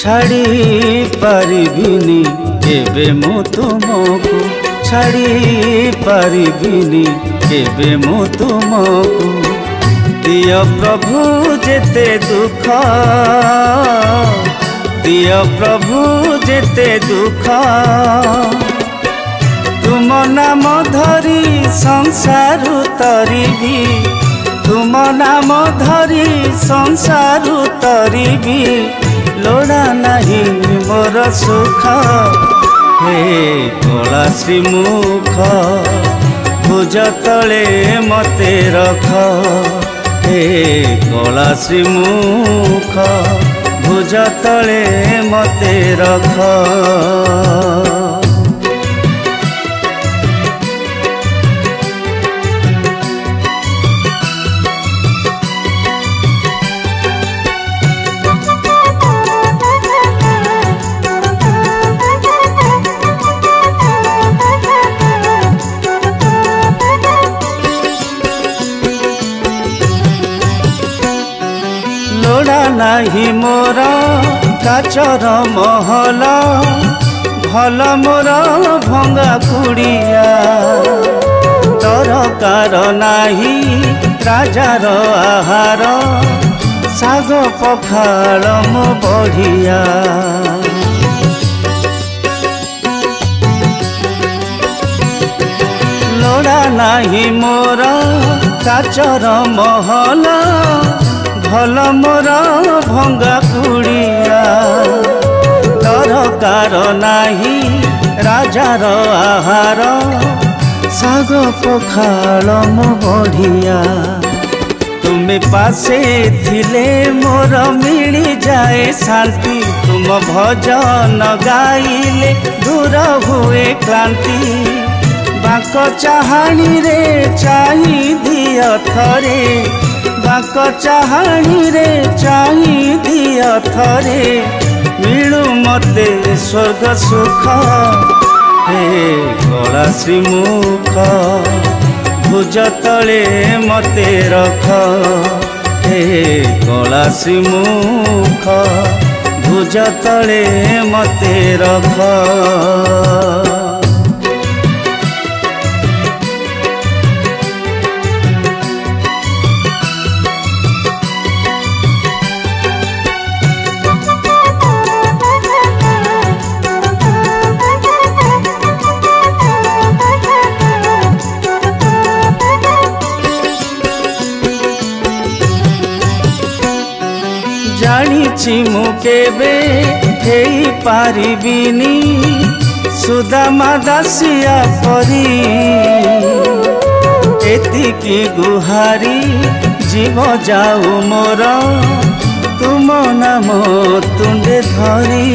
छाड़ी पारिबिनी केबे मु तुमको छाड़ी पारिबिनी केबे मु तुमको दिय प्रभु जेते दुख दिय प्रभु जेते दुख तुम नाम धरी संसार तरिबी तुम नाम धरी संसार तरिबी लोड़ा नहीं मोर सुख हे कला श्रीमुख भुज तले मते रख हे कला श्रीमुख भुज तले मते रख लोड़ा नहीं मोर काचर महल भल मोर भंगा कुड़िया दरकार नहीं राजार आहार साग पखाल मो बढ़िया लोड़ा नहीं मोर काचर महल भल मोर भंगा कुड़िया दरकार नहीं राजार आहार साग पखाल मो बढ़िया तुम्हें पासे थिले मोर मिली जाए शांति तुम भजन गाइले दूर हुए क्लांति बाक चाहाणी रे चाही दिय थरे बाक चाहाणी रे चाही दिय थरे मिलू मते स्वर्ग सुख हे कला श्रीमुख भुज तले मते रख हे कला श्रीमुख भुज तले मते रख जानी मु केबे हेई पारिबिनी सुदामा दासिया परी एतिकी गुहारी जीव जाऊ मोर तुम नाम तुंडे धरी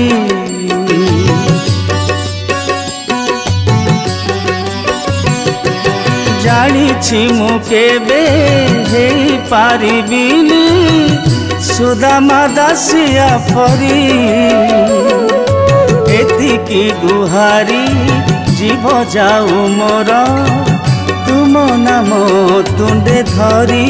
जानी मु केबे हेई पारिबिनी सुदामा दासिया परी एतिकी गुहारी जीव जाऊ मोर तुम नाम तुंडे धरी।